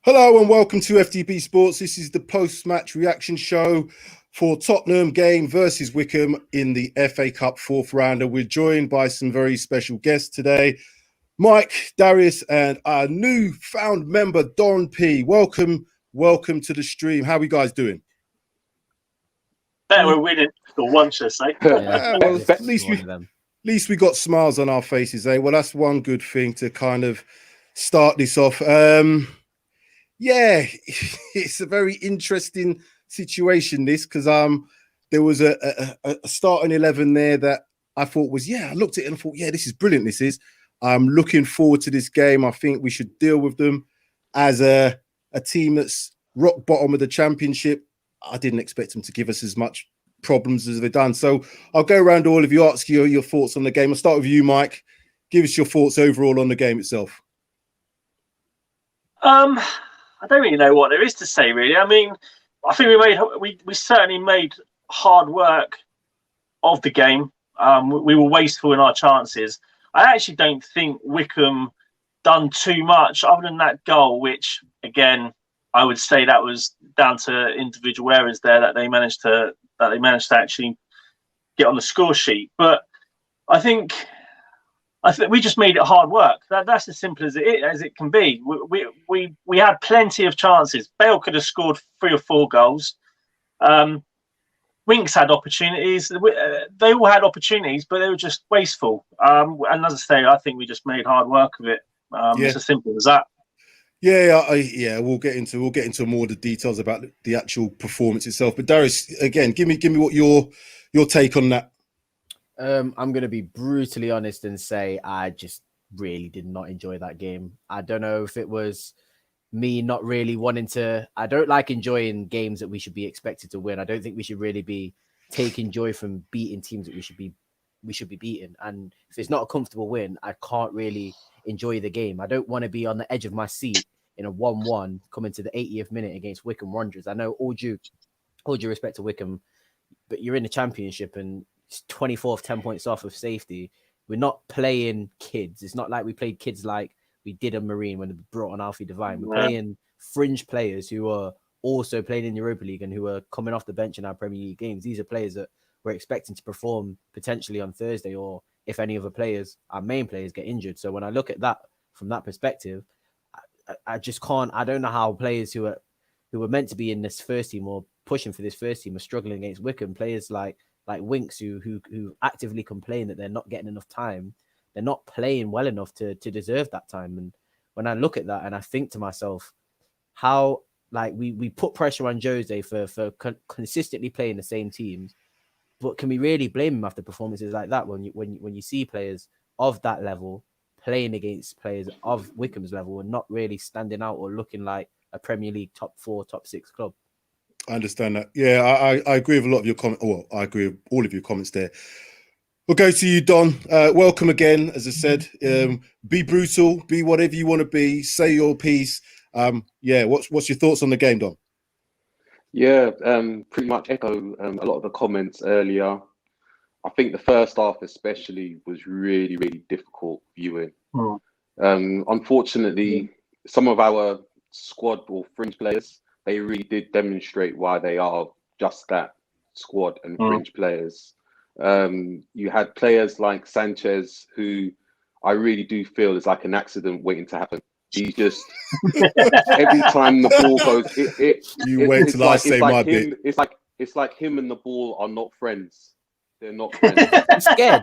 Hello and welcome to FTB Sports. This is the post-match reaction show for Tottenham game versus Wycombe in the FA Cup fourth rounder. We're joined by some very special guests today. Mike, Darius, and our new-found member, Don P. Welcome to the stream. How are you guys doing? Better we're winning for once, I say. Well, at least we got smiles on our faces, eh? Well, that's one good thing to kind of start this off. Yeah, it's a very interesting situation, this, because there was a starting 11 there that I thought was, I looked at it and thought, this is brilliant, this is. I'm looking forward to this game. I think we should deal with them as a team that's rock bottom of the championship. I didn't expect them to give us as much problems as they've done. So I'll go around all of you, ask you your thoughts on the game. I'll start with you, Mike. Give us your thoughts overall on the game itself. I don't really know what there is to say, really. I mean, I think we certainly made hard work of the game. We were wasteful in our chances. I actually don't think Wycombe done too much other than that goal, which again I would say that was down to individual errors there that they managed to actually get on the score sheet. But I think we just made it hard work. That's as simple as it can be. We had plenty of chances. Bale could have scored 3 or 4 goals. Winks had opportunities. They all had opportunities, but they were just wasteful. And as I say, I think we just made hard work of it. It's as simple as that. We'll get into more of the details about the actual performance itself. But Darius, again, give me what your take on that. I'm going to be brutally honest and say I just really did not enjoy that game. I don't know if it was me not really wanting to. I don't like enjoying games that we should be expected to win. I don't think we should really be taking joy from beating teams that we should be beating. And if it's not a comfortable win, I can't really enjoy the game. I don't want to be on the edge of my seat in a 1-1 coming to the 80th minute against Wycombe Wanderers. I know all due respect to Wycombe, but you're in the championship and 24th, 10 points off of safety. We're not playing kids. It's not like we played kids like we did at Marine when we brought on Alfie Devine. We're playing fringe players who are also playing in the Europa League and who are coming off the bench in our Premier League games. These are players that we're expecting to perform potentially on Thursday, or if any other players, our main players, get injured. So when I look at that from that perspective, I just can't. I don't know how players who were meant to be in this first team or pushing for this first team are struggling against Wycombe. Players like Winks who actively complain that they're not getting enough time. They're not playing well enough to deserve that time. And when I look at that and I think to myself, how we put pressure on Jose for consistently playing the same teams, but can we really blame him after performances like that when you see players of that level playing against players of Wycombe's level and not really standing out or looking like a Premier League top 4, top 6 club? I understand that. Yeah, I agree with a lot of your comments. Well, I agree with all of your comments there. We'll go to you, Don. Welcome again. As I said, be brutal, be whatever you want to be, say your piece. What's your thoughts on the game, Don? Yeah, pretty much echo a lot of the comments earlier. I think the first half especially was really, really difficult viewing. Unfortunately, some of our squad or fringe players, they really did demonstrate why they are just that, squad and fringe players. You had players like Sanchez, who I really do feel is like an accident waiting to happen. He's just every time the ball goes, it's like him and the ball are not friends. They're not friends.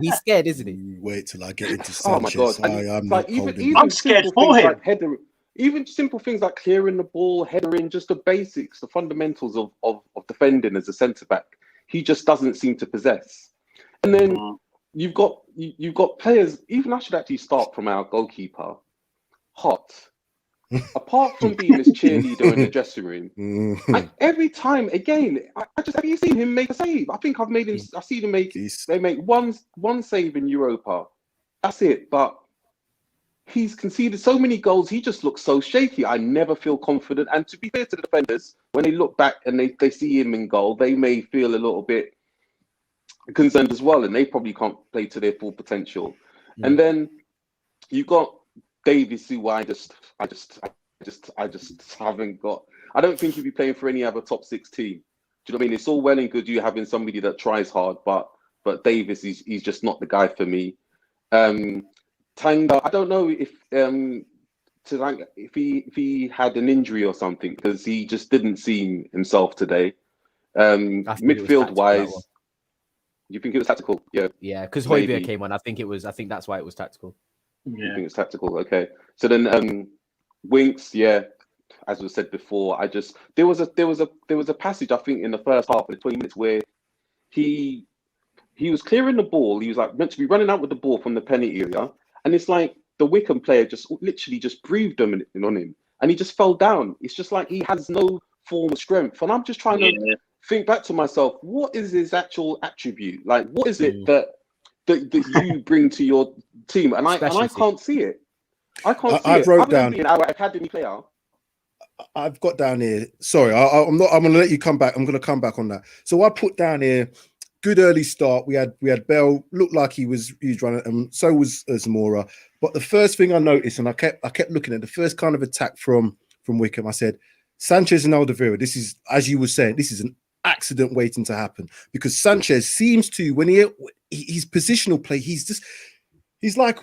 He's scared, isn't he? You wait till I get into Sanchez. Oh my God! I'm scared for him. Like even simple things like clearing the ball, headering, just the basics, the fundamentals of defending as a centre back, he just doesn't seem to possess. And then you've got players. Even I should actually start from our goalkeeper, Hot. Apart from being this cheerleader in the dressing room, every time, again, have you seen him make a save? I think I've seen him make. They make one save in Europa. That's it. But he's conceded so many goals. He just looks so shaky. I never feel confident. And to be fair to the defenders, when they look back and they see him in goal, they may feel a little bit concerned as well, and they probably can't play to their full potential. And then you got Davies, who I I just haven't got. I don't think he'd be playing for any other top 6 team. Do you know what I mean? It's all well and good you having somebody that tries hard, but Davis, he's just not the guy for me. Tanga, I don't know if he had an injury or something, because he just didn't seem himself today. Midfield wise, you think it was tactical? Yeah, because Hotspur came on. I think that's why it was tactical. You think it's tactical? Okay. So then Winks, as was said before, there was a passage, I think, in the first half of the 20 minutes where he was clearing the ball. He was like meant to be running out with the ball from the penalty area, and it's like the Wycombe player just literally just breathed on him, and he just fell down. It's just like he has no form of strength, and I'm just trying to think back to myself, what is his actual attribute? Like, what is it that you bring to your team? And I can't see it. I can't see it. Wrote down being our academy player. I've got down here. Sorry, I'm going to let you come back. I'm going to come back on that. So I put down here. Good early start. We had Bell, looked like he was running, and so was Zamora. But the first thing I noticed, and I kept looking at the first kind of attack from Wycombe, I said, Sanchez and Alderweireld, this is, as you were saying, this is an accident waiting to happen, because Sanchez seems to, when his positional play, he's like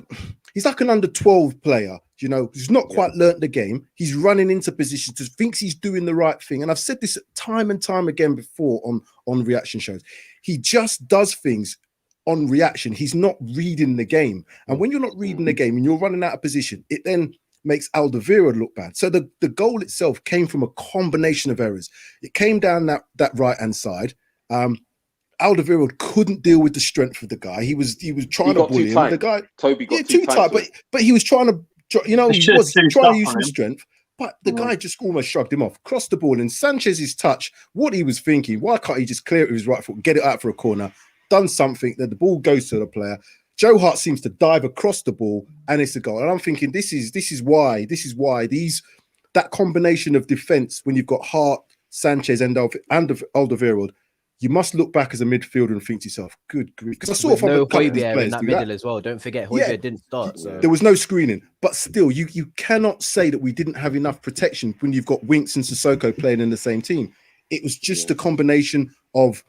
an under 12 player, he's not quite learnt the game. He's running into positions, just thinks he's doing the right thing. And I've said this time and time again before on reaction shows. He just does things on reaction. He's not reading the game. And when you're not reading the game and you're running out of position, it then makes Alderweireld look bad. So the goal itself came from a combination of errors. It came down that right-hand side. Alderweireld couldn't deal with the strength of the guy. He was trying to bully him. The guy, Toby got too tight, but he was trying to, he was trying to use some strength. But the guy just almost shrugged him off, crossed the ball, and Sanchez's touch, what he was thinking, why can't he just clear it with his right foot, get it out for a corner, done something, that the ball goes to the player. Joe Hart seems to dive across the ball, and it's a goal. And I'm thinking, this is why that combination of defense, when you've got Hart, Sanchez, and Alderweireld, you must look back as a midfielder and think to yourself, good grief. Because I saw from Hotspur in that middle as well. Don't forget, Hotspur didn't start. So. There was no screening. But still, you cannot say that we didn't have enough protection when you've got Winks and Sissoko playing in the same team. It was just a combination of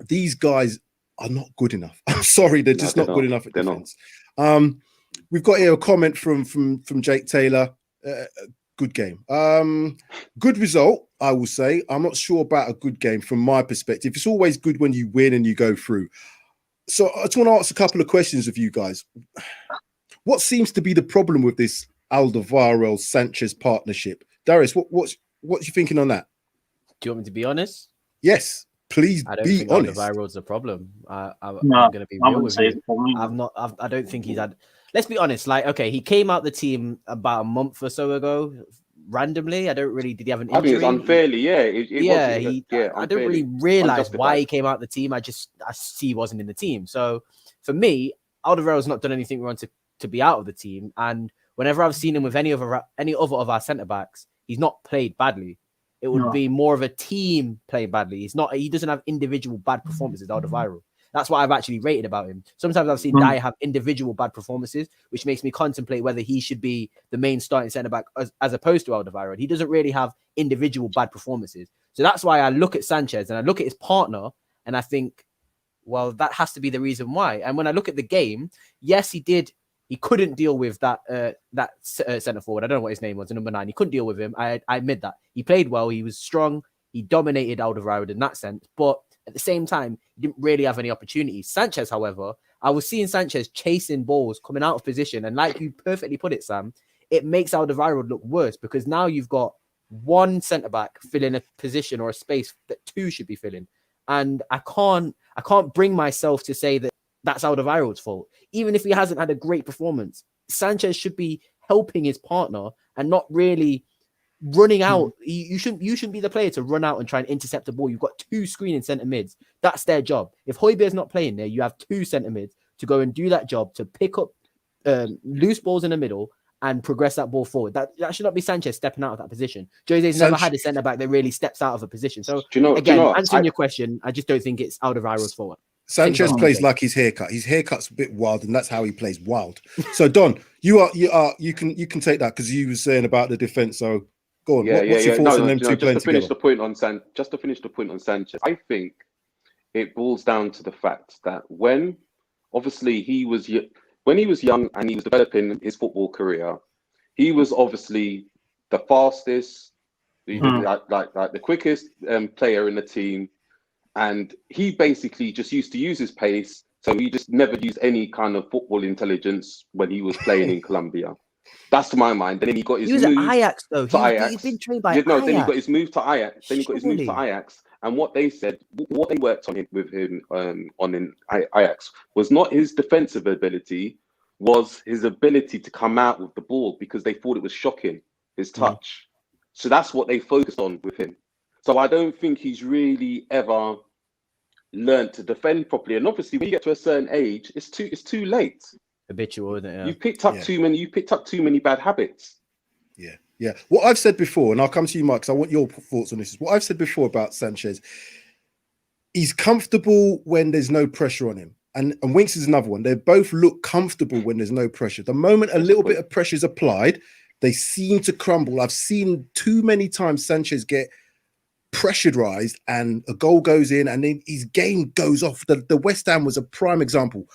these guys are not good enough. I'm sorry, they're just not good enough at defense. We've got here a comment from Jake Taylor. Good game. Good result, I will say. I'm not sure about a good game from my perspective. It's always good when you win and you go through. So I just want to ask a couple of questions of you guys. What seems to be the problem with this Alderweireld-Sanchez partnership? Darius, what's you thinking on that? Do you want me to be honest? Yes, please I don't be think honest. Alderweireld's a problem. I'm going to be real with you. I don't think he's had. Let's be honest. Like, okay, he came out the team about a month or so ago, randomly. I don't really. Did he have an injury? I think it's unfairly. I don't really realize why he came out the team. I see he wasn't in the team. So for me, Alderweireld's not done anything wrong to be out of the team. And whenever I've seen him with any other of our centre backs, he's not played badly. It would be more of a team playing badly. He doesn't have individual bad performances, Alderweireld. That's what I've actually rated about him. Sometimes I've seen Dyer have individual bad performances, which makes me contemplate whether he should be the main starting centre-back as opposed to Alderweireld. He doesn't really have individual bad performances. So that's why I look at Sanchez and I look at his partner and I think, well, that has to be the reason why. And when I look at the game, yes, he couldn't deal with that centre forward. I don't know what his name was, number 9. He couldn't deal with him. I admit that. He played well. He was strong. He dominated Alderweireld in that sense. But at the same time, he didn't really have any opportunities. Sanchez, however, I was seeing Sanchez chasing balls, coming out of position. And like you perfectly put it, Sam, it makes Alderweireld look worse because now you've got one centre-back filling a position or a space that 2 should be filling. And I can't bring myself to say that that's Alderweireld's fault. Even if he hasn't had a great performance, Sanchez should be helping his partner and not really running out. You shouldn't be the player to run out and try and intercept the ball. You've got 2 screening centre mids. That's their job. If Hotspur's not playing there, you have 2 centre mids to go and do that job, to pick up loose balls in the middle and progress that ball forward. That should not be Sanchez stepping out of that position. Jose's never had a centre back that really steps out of a position. So answering your question, I just don't think it's Alderweireld's fault. Sanchez plays like his haircut. His haircut's a bit wild, and that's how he plays, wild. So Don, you can take that because you were saying about the defense. So go on. What's your thoughts on them two playing together? Just to finish the point on Sanchez, I think it boils down to the fact that when he was young and he was developing his football career, he was obviously the fastest, like the quickest player in the team. And he basically just used to use his pace. So he just never used any kind of football intelligence when he was playing in Colombia. That's to my mind. And then he got his move at Ajax, though. He's been trained by Ajax. Then he got his move to Ajax. And what they worked on with him in Ajax was not his defensive ability, was his ability to come out with the ball, because they thought it was shocking, his touch. So that's what they focused on with him. So I don't think he's really ever learned to defend properly. And obviously, when you get to a certain age, it's too late. Habitual, isn't it? Yeah. You picked up too many bad habits. Yeah. What I've said before, and I'll come to you, Mark, because I want your thoughts on this. Is what I've said before about Sanchez. He's comfortable when there's no pressure on him. And Winks is another one. They both look comfortable when there's no pressure. The moment a little bit of pressure is applied, they seem to crumble. I've seen too many times Sanchez get pressurized and a goal goes in and then his game goes off. The West Ham was a prime example.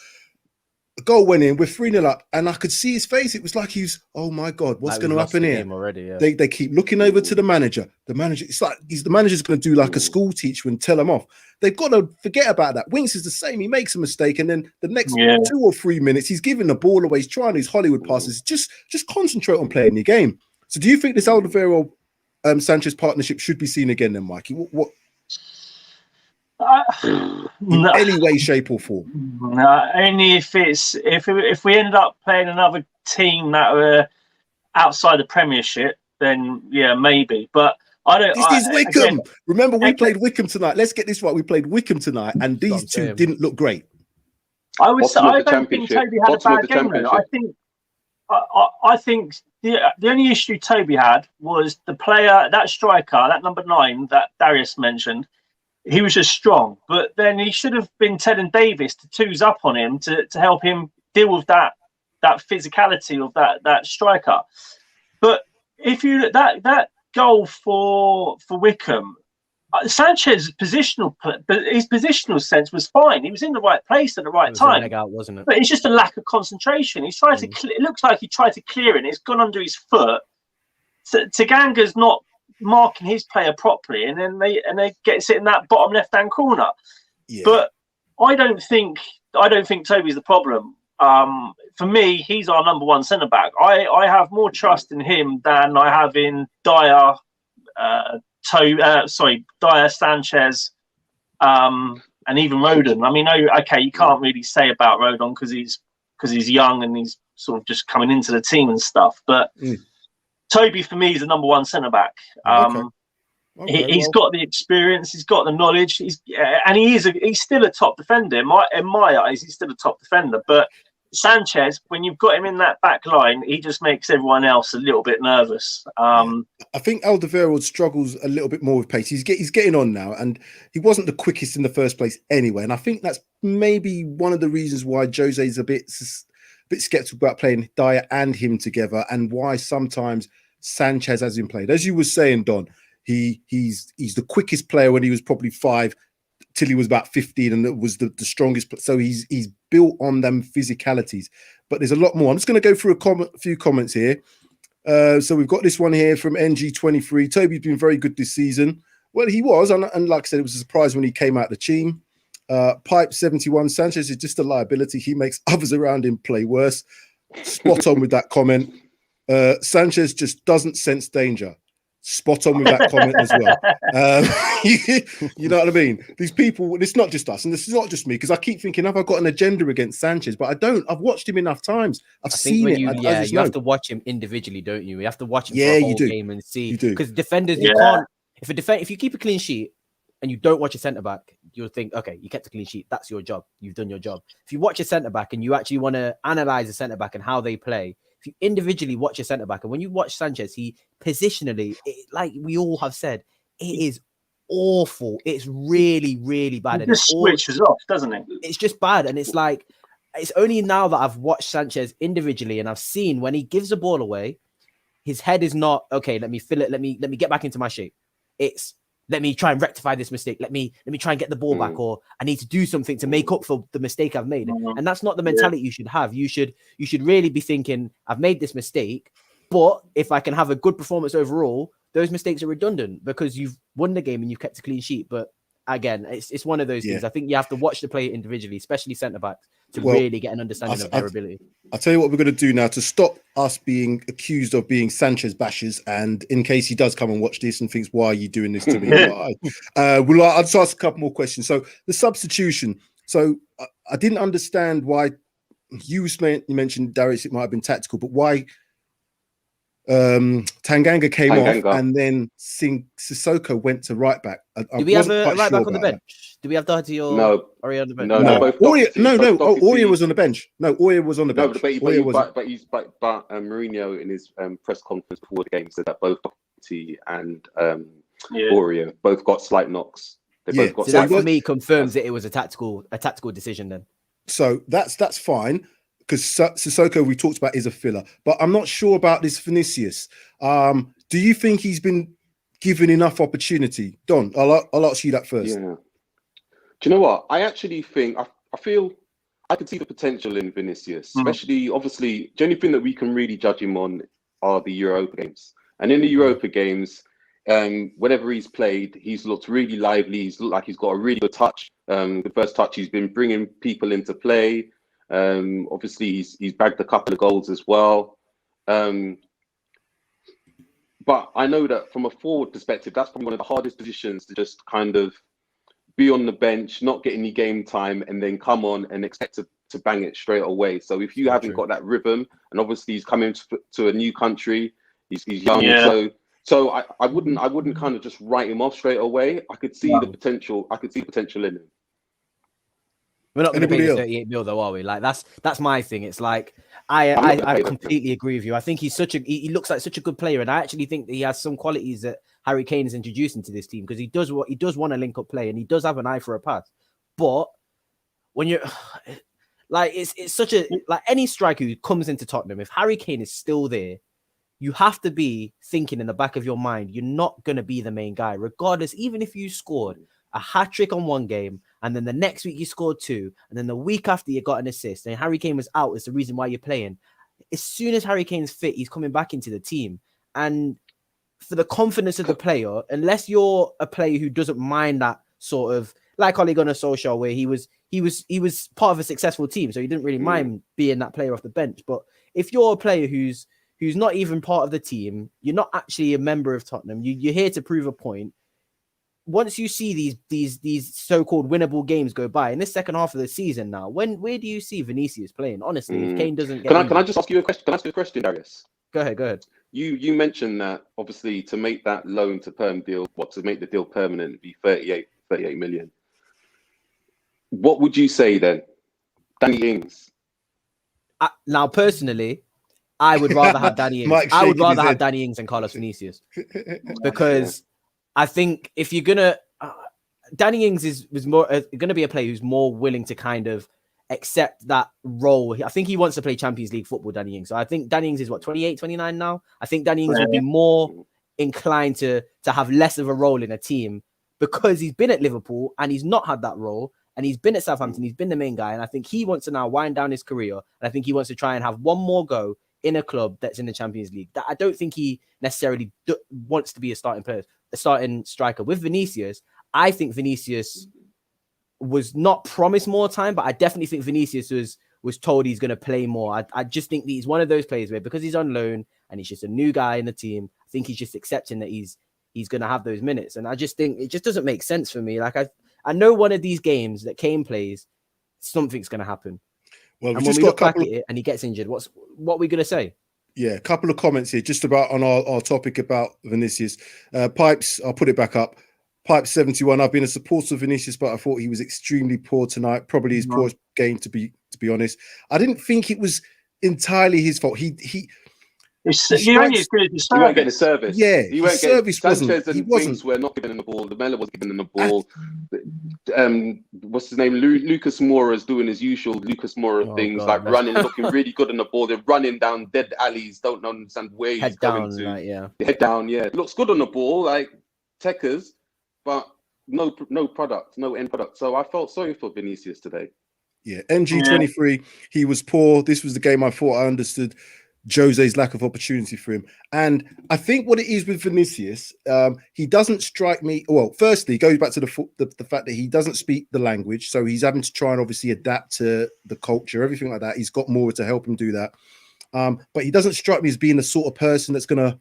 A goal went in, we're 3-0 up, and I could see his face. It was like he was, oh my God, what's going to happen here? Already, yeah. They keep looking over to the manager. The manager, it's like the manager's going to do like a school teacher and tell him off. They've got to forget about that. Winks is the same. He makes a mistake, and then the next 2 or 3 minutes, he's giving the ball away. He's trying these Hollywood passes. Just concentrate on playing your game. So do you think this Alderweireld Sanchez partnership should be seen again then, Mikey? What in any way, shape or form? Only if we end up playing another team that were outside the Premiership, then yeah, maybe. But I don't. This is Wycombe. Again, remember, we played Wycombe tonight. Let's get this right. We played Wycombe tonight, and these two didn't look great. I don't think Toby had a bad game. I think the only issue Toby had was the player, that striker, that number 9 that Darius mentioned. He was just strong, but then he should have been telling Davis to twos up on him to help him deal with that physicality of that striker. But if you look that goal for Wycombe, Sanchez's positional sense was fine. He was in the right place at the right time. Leg out, wasn't it? But it's just a lack of concentration. He's tried to. It looks like he tried to clear it. And it's gone under his foot. Taganga's not marking his player properly, and then they get it in that bottom left-hand corner. Yeah. But I don't think Toby's the problem. For me, he's our number 1 centre back. I have more trust in him than I have in Dyer, Dyer, Sanchez, and even Rodon. I mean, okay, you can't really say about Rodon because he's young and he's sort of just coming into the team and stuff. But Toby, for me, is the number 1 centre back. He's got the experience, he's got the knowledge, he's still a top defender. In my eyes, he's still a top defender. But Sanchez, when you've got him in that back line, he just makes everyone else a little bit nervous. I think Alderweireld struggles a little bit more with pace. He's getting on now, and he wasn't the quickest in the first place anyway. And I think that's maybe one of the reasons why Jose's a bit skeptical about playing Dyer and him together, and why sometimes Sanchez hasn't played. As you were saying, Don, he's the quickest player when he was probably 5 till he was about 15, and it was the strongest. So he's built on them physicalities. But there's a lot more. I'm just going to go through a few comments here. So we've got this one here from NG23. Toby's been very good this season. Well, he was, and like I said, it was a surprise when he came out of the team. Pipe 71. Sanchez is just a liability. He makes others around him play worse. Spot on with that comment. Sanchez just doesn't sense danger. Spot on with that comment as well. You know what I mean? These people, it's not just us, and this is not just me, because I keep thinking, have I got an agenda against Sanchez? But I don't. I've watched him enough times. I've seen it. You have to watch him individually, don't you? You have to watch him for a whole game and see. Because defenders, you can't. If you keep a clean sheet and you don't watch a centre back, you'll think, okay, you kept a clean sheet. That's your job. You've done your job. If you watch a centre back and you actually want to analyze a centre back and how they play, if you individually watch a centre back, and when you watch Sanchez, he positionally, like we all have said, it is awful. It's really, really bad. It And just switches off, doesn't it? It's just bad. And it's like, it's only now that I've watched Sanchez individually and I've seen when he gives the ball away, his head is not, okay, let me fill it. Let me get back into my shape. It's, let me try and rectify this mistake. Let me try and get the ball back, or I need to do something to make up for the mistake I've made. And that's not the mentality you should have. You should really be thinking, I've made this mistake, but if I can have a good performance overall, those mistakes are redundant because you've won the game and you've kept a clean sheet. But again, it's one of those things. I think you have to watch the player individually, especially centre backs, to really get an understanding of their ability. I'll tell you what we're going to do now to stop us being accused of being Sanchez bashers. And in case he does come and watch this and thinks, why are you doing this to me? I'll just ask a couple more questions. So the substitution. So I didn't understand why you mentioned, Darius, it might have been tactical, but why Tanganga came off and then Sissoko went to right back. Do we have a right back on the bench? Do we have Doherty or Aurier on the bench? No. Aurier was on the bench. No, Aurier was on the bench. But Mourinho in his press conference before the game said that both Doherty and Aurier both got slight knocks. They both got. So that for me confirms that it was a tactical decision then. So that's fine. Because Sissoko, we talked about, is a filler. But I'm not sure about this Vinicius. Do you think he's been given enough opportunity? Don, I'll ask you that first. Yeah. Do you know what? I actually think, I feel I can see the potential in Vinicius, especially, obviously, the only thing that we can really judge him on are the Europa games. And in the Europa games, whenever he's played, he's looked really lively. He's looked like he's got a really good touch. The first touch, he's been bringing people into play. Obviously, he's bagged a couple of goals as well. But I know that from a forward perspective, that's probably one of the hardest positions to just kind of be on the bench, not get any game time, and then come on and expect to bang it straight away. So if you haven't got that rhythm, and obviously he's coming to a new country, he's young, so I wouldn't kind of just write him off straight away. I could see the potential. I could see potential in him. We're not going to pay the 38 mil though, are we? Like that's my thing. It's like I completely agree with you. I think he's he looks like such a good player, and I actually think that he has some qualities that Harry Kane is introducing to this team, because he does want to link up play and he does have an eye for a pass. But when you're like, it's such a, like, any striker who comes into Tottenham, if Harry Kane is still there, you have to be thinking in the back of your mind, you're not going to be the main guy, regardless, even if you scored a hat-trick on one game, and then the next week you scored 2, and then the week after you got an assist, and Harry Kane was out is the reason why you're playing. As soon as Harry Kane's fit, he's coming back into the team. And for the confidence of the player, unless you're a player who doesn't mind that sort of, like Ole Gunnar Solskjaer, where he was part of a successful team, so he didn't really mind being that player off the bench. But if you're a player who's not even part of the team, you're not actually a member of Tottenham, you're here to prove a point. Once you see these so-called winnable games go by in this second half of the season now, where do you see Vinicius playing? Honestly, if Kane doesn't get can I just ask you a question? Can I ask you a question, Darius? Go ahead. You mentioned that obviously to make that loan to perm deal, to make the deal permanent, it'd be 38 million. What would you say then? Danny Ings. Now, personally, I would rather have Danny Ings. I would rather have Danny Ings than Carlos Vinicius, because I think if you're gonna, Danny Ings was more going to be a player who's more willing to kind of accept that role. I think he wants to play Champions League football, Danny Ings. So I think Danny Ings is 28, 29 now. I think Danny Ings will be more inclined to have less of a role in a team, because he's been at Liverpool and he's not had that role, and he's been at Southampton. He's been the main guy, and I think he wants to now wind down his career, and I think he wants to try and have one more go in a club that's in the Champions League. That I don't think he necessarily wants to be a starting striker. With Vinicius, I think Vinicius was not promised more time, but I definitely think Vinicius was told he's going to play more. I just think that he's one of those players where, because he's on loan and he's just a new guy in the team, I think he's just accepting that he's going to have those minutes. And I just think it just doesn't make sense for me. Like I know one of these games that Kane plays, something's going to happen. Well, and when we look back at it and he gets injured, what are we going to say? Yeah, a couple of comments here just about on our topic about Vinicius. Pipes, I'll put it back up. Pipe 71. I've been a supporter of Vinicius, but I thought he was extremely poor tonight. Probably his poorest game, to be honest. I didn't think it was entirely his fault. You're only as good as your You weren't getting the service. service. Yeah, you his weren't getting service Sanchez he and wasn't. Winks were not giving him the ball. The Mela was giving him the ball. What's his name? Lucas Moura's doing his usual Lucas Moura things, like running, looking really good on the ball. They're running down dead alleys. Don't understand where he's going to. Like, head down. Yeah, looks good on the ball, like techers, but no product, no end product. So I felt sorry for Vinicius today. Yeah, NG23, he was poor. This was the game I thought I understood Jose's lack of opportunity for him. And I think what it is with Vinicius, he doesn't strike me. Well, firstly, it goes back to the fact that he doesn't speak the language. So he's having to try and obviously adapt to the culture, everything like that. He's got more to help him do that. But he doesn't strike me as being the sort of person that's going to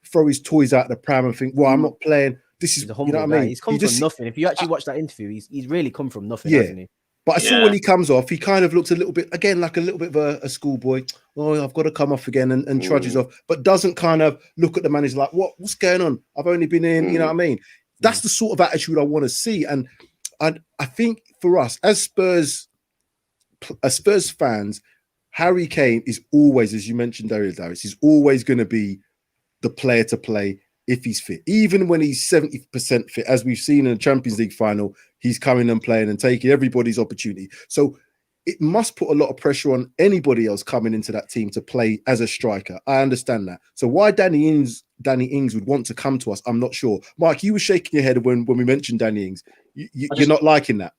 throw his toys out the pram and think, well, I'm not playing. This is, he's a humble you know what guy. I mean? He's come from nothing. If you actually watch that interview, he's really come from nothing, hasn't he? But I saw when he comes off, he kind of looks a little bit, again, like a little bit of a schoolboy. Oh, I've got to come off again and trudges off, but doesn't kind of look at the manager like, what's going on? I've only been in, you know what I mean? That's the sort of attitude I want to see. And I think for us, as Spurs fans, Harry Kane is always, as you mentioned, Darius, he's always going to be the player to play if he's fit. Even when he's 70% fit, as we've seen in the Champions League final, he's coming and playing and taking everybody's opportunity. So it must put a lot of pressure on anybody else coming into that team to play as a striker. I understand that. So why Danny Ings would want to come to us, I'm not sure. Mark, you were shaking your head when we mentioned Danny Ings. You're not liking that.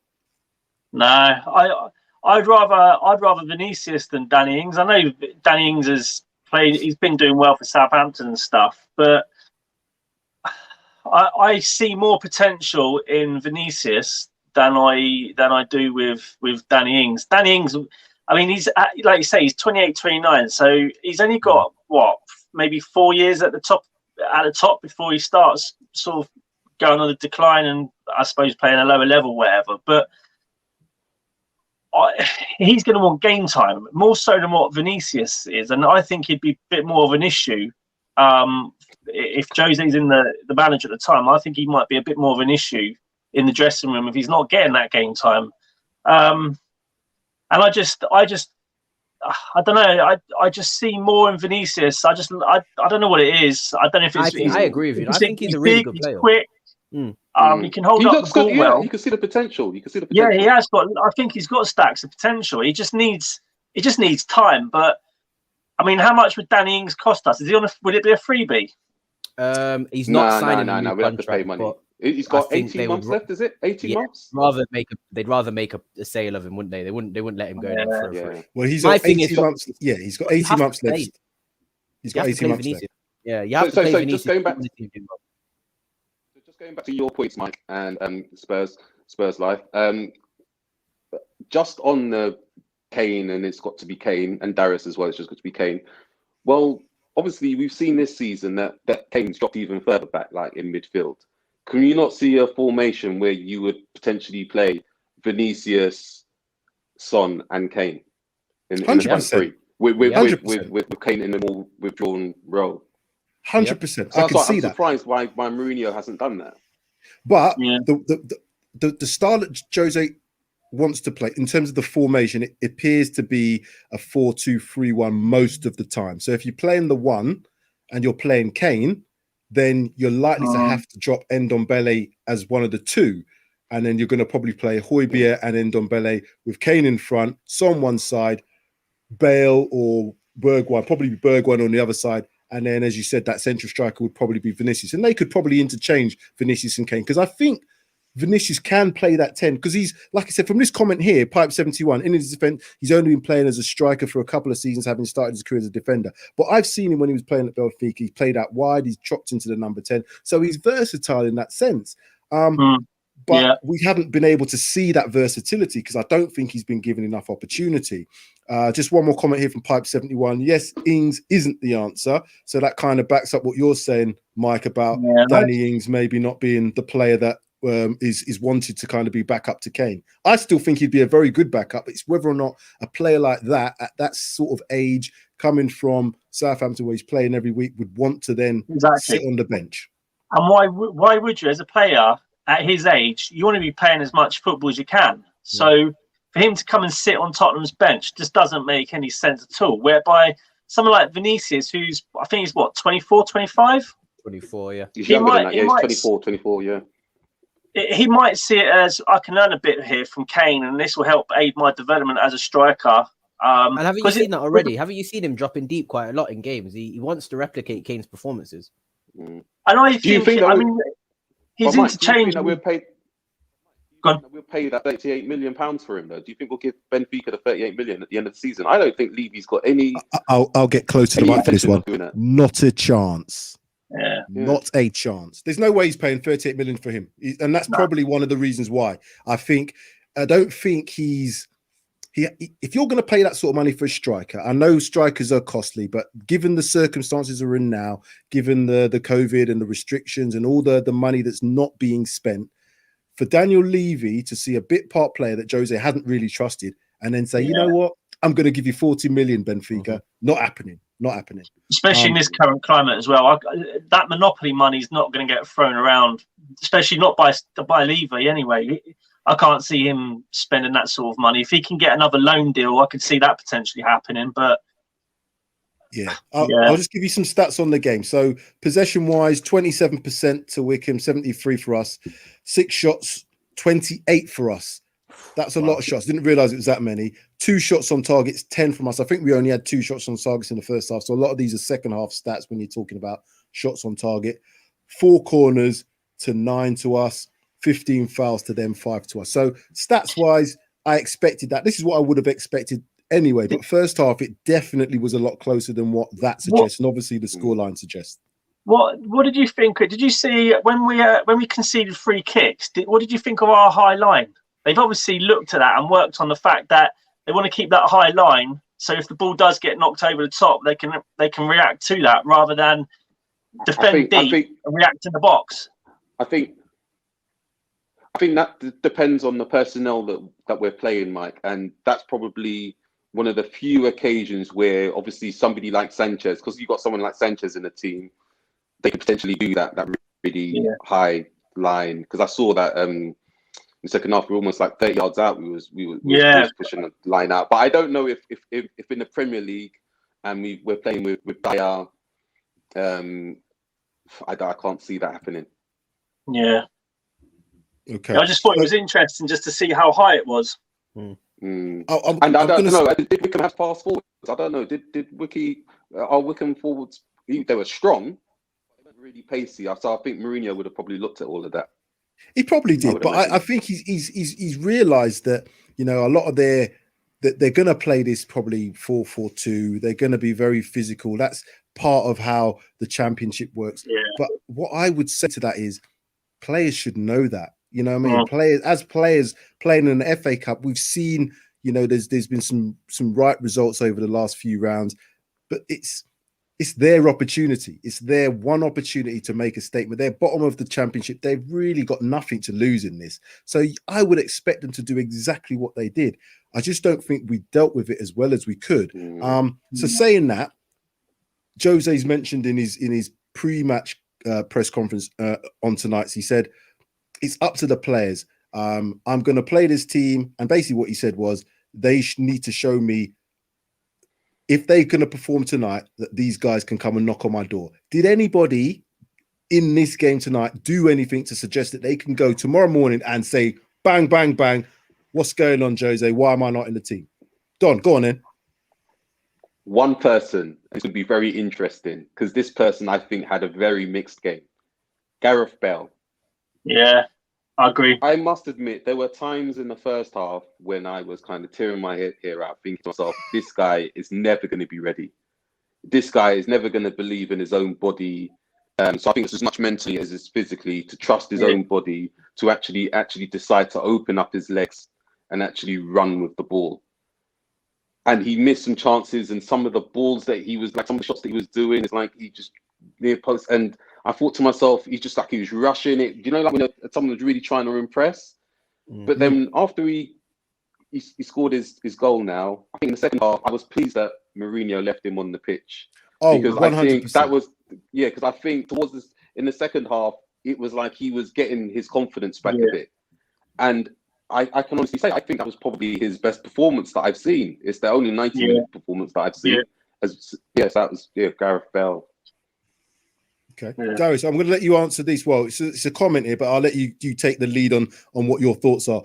No, I'd rather Vinicius than Danny Ings. I know Danny Ings he's been doing well for Southampton and stuff, but I see more potential in Vinicius than I do with Danny Ings. Danny Ings, I mean, he's like you say, he's 28, 29, so he's only got maybe 4 years at the top before he starts sort of going on the decline and I suppose playing a lower level, whatever. But he's going to want game time more so than what Vinicius is, and I think he'd be a bit more of an issue. If Jose's in the manager at the time, I think he might be a bit more of an issue in the dressing room if he's not getting that game time. And I don't know. I just see more in Vinicius. I don't know what it is. I don't know if it's. I agree with you. I think he's a really good player. Quick. He can hold up the ball well. You can see the potential. Yeah, he has got. I think he's got stacks of potential. He just needs time. But I mean, how much would Danny Ings cost us? Is he on? Would it be a freebie? He's not signing a new we'd have to pay money. He's got 18 months left, is it? 18 months? They'd rather make a sale of him, wouldn't they? They wouldn't let him go for free. Well, he's got 18 months. Yeah, he's got 18 months left. He's got 18 months left. Yeah, you have to play Vinicius. Just going back to your points, Mike, and Spurs life. Just on the Kane, and it's got to be Kane, and Darius as well. It's just got to be Kane. Well, obviously, we've seen this season that Kane's dropped even further back, like in midfield. Can you not see a formation where you would potentially play Vinicius, Son, and Kane in the front three with Kane in a more withdrawn role? 100%. So I can see I'm that. surprised why Mourinho hasn't done that. But the style that Jose wants to play in terms of the formation, it appears to be a 4-2-3-1 most of the time. So if you're playing the one and you're playing Kane, then you're likely to have to drop Ndombele as one of the two. And then you're going to probably play Højbjerg and Ndombele with Kane in front, Son one side, Bale or Bergwijn, probably Bergwijn on the other side. And then, as you said, that central striker would probably be Vinicius. And they could probably interchange Vinicius and Kane, because I think Vinicius can play that 10, because he's, like I said, from this comment here, Pipe 71, in his defense, he's only been playing as a striker for a couple of seasons, having started his career as a defender. But I've seen him when he was playing at Benfica. He played out wide, he's chopped into the number 10. So he's versatile in that sense. But we haven't been able to see that versatility because I don't think he's been given enough opportunity. Just one more comment here from Pipe 71. Yes, Ings isn't the answer. So that kind of backs up what you're saying, Mike, about Danny Ings maybe not being the player that is wanted to kind of be back up to Kane. I still think he'd be a very good backup. It's whether or not a player like that at that sort of age, coming from Southampton where he's playing every week, would want to then sit on the bench. And why would you, as a player at his age, you want to be playing as much football as you can. So for him to come and sit on Tottenham's bench just doesn't make any sense at all. Whereby someone like Vinicius, who's I think he's what 24, 25. 24, yeah. He's younger than that. Yeah, he's 24, yeah. He might see it as I can learn a bit here from Kane, and this will help aid my development as a striker. And haven't you seen that already? Haven't you seen him dropping deep quite a lot in games? He wants to replicate Kane's performances. And I think I mean, he's interchangeable. We'll pay that £38 million for him, though. Do you think we'll give Benfica the 38 million at the end of the season? I don't think Levy's got any. I'll get close to the mic for this one. Not a chance. Yeah. Not a chance. There's no way he's paying 38 million for him, and that's probably one of the reasons why. I don't think he's. If you're going to pay that sort of money for a striker, I know strikers are costly, but given the circumstances we're in now, given the COVID and the restrictions and all the money that's not being spent, for Daniel Levy to see a bit part player that Jose hadn't really trusted and then say, you know what, I'm going to give you 40 million, Benfica. Not happening. Especially in this current climate as well. That monopoly money is not going to get thrown around, especially not by Levy anyway. I can't see him spending that sort of money. If he can get another loan deal, I could see that potentially happening. But I'll just give you some stats on the game. So possession-wise, 27% to Wycombe, 73 for us. 6 shots, 28 for us. That's a lot of shots. Didn't realise it was that many. 2 shots on targets, 10 from us. I think we only had 2 shots on targets in the first half. So a lot of these are second half stats when you're talking about shots on target. 4 corners to 9 to us. 15 fouls to them, 5 to us. So stats-wise, I expected that. This is what I would have expected anyway. But first half, it definitely was a lot closer than what that suggests, and obviously the scoreline suggests. What did you think? Did you see when we conceded free kicks? What did you think of our high line? They've obviously looked at that and worked on the fact that they want to keep that high line. So if the ball does get knocked over the top, they can react to that rather than defend deep and react in the box. I think that depends on the personnel that we're playing, Mike, and that's probably one of the few occasions where obviously somebody like Sanchez, because you've got someone like Sanchez in the team, they could potentially do that really high line. Because I saw that in the second half, we were almost like 30 yards out. We was pushing the line out. But I don't know if in the Premier League and we're playing with Dyer, I can't see that happening. Yeah. Okay. I just thought it was interesting just to see how high it was. And I don't know. Did Wycombe have fast forwards? I don't know. Did our Wycombe forwards? They were strong, but really pacey. So I think Mourinho would have probably looked at all of that. He probably did, but I think he's realised that a lot of that they're going to play this probably 4-4-2. They're going to be very physical. That's part of how the Championship works. Yeah. But what I would say to that is, players should know that. You know what I mean? Players playing in the FA Cup, we've seen, there's been some right results over the last few rounds, but it's their opportunity. It's their one opportunity to make a statement. They're bottom of the Championship. They've really got nothing to lose in this. So I would expect them to do exactly what they did. I just don't think we dealt with it as well as we could. So saying that, Jose's mentioned in his pre-match press conference on tonight's, he said, it's up to the players. I'm going to play this team. And basically what he said was they need to show me if they're going to perform tonight that these guys can come and knock on my door. Did anybody in this game tonight do anything to suggest that they can go tomorrow morning and say, bang, bang, bang, what's going on, Jose? Why am I not in the team? Don, go on then. One person, this would be very interesting because this person, I think, had a very mixed game. Gareth Bale. Yeah, I agree. I must admit, there were times in the first half when I was kind of tearing my hair out, thinking to myself, this guy is never going to be ready. This guy is never going to believe in his own body. So I think it's as much mentally as it's physically to trust his own body, to actually decide to open up his legs and actually run with the ball. And he missed some chances, and some of the balls that he was, like some of the shots that he was doing, it's like he just near post. And I thought to myself, he's just like he was rushing it. You know, like when someone was really trying to impress. But then after he scored his goal now, I think in the second half, I was pleased that Mourinho left him on the pitch. Because 100%. I think that was, because I think towards this, in the second half, it was like he was getting his confidence back a bit. And I can honestly say, I think that was probably his best performance that I've seen. It's the only 90-minute performance that I've seen. Yes, that was Gareth Bale. Okay, Gary, so I'm going to let you answer this. Well, it's a comment here, but I'll let you take the lead on what your thoughts are.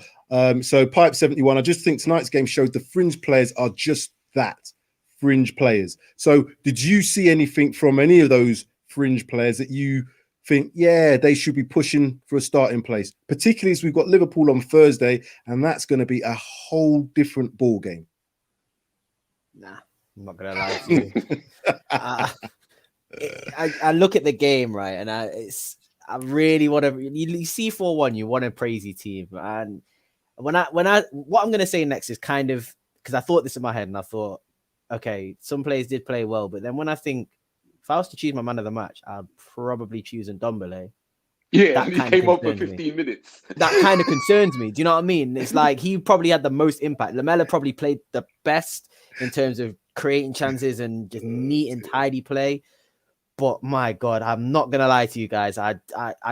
So Pipe 71, I just think tonight's game showed the fringe players are just that, fringe players. So did you see anything from any of those fringe players that you think, yeah, they should be pushing for a starting place, particularly as we've got Liverpool on Thursday, and that's going to be a whole different ball game? Nah, I'm not going to lie to you. I look at the game, right, and I really want to. You see 4-1, you want a crazy team, and what I'm going to say next is kind of, because I thought this in my head, and I thought, okay, some players did play well, but then when I think, if I was to choose my man of the match, I'd probably choose Ndombele. Yeah, he came up for 15 minutes. That kind of concerns me. Do you know what I mean? It's like he probably had the most impact. Lamela probably played the best in terms of creating chances and just neat and tidy play. But my God, I'm not gonna lie to you guys. I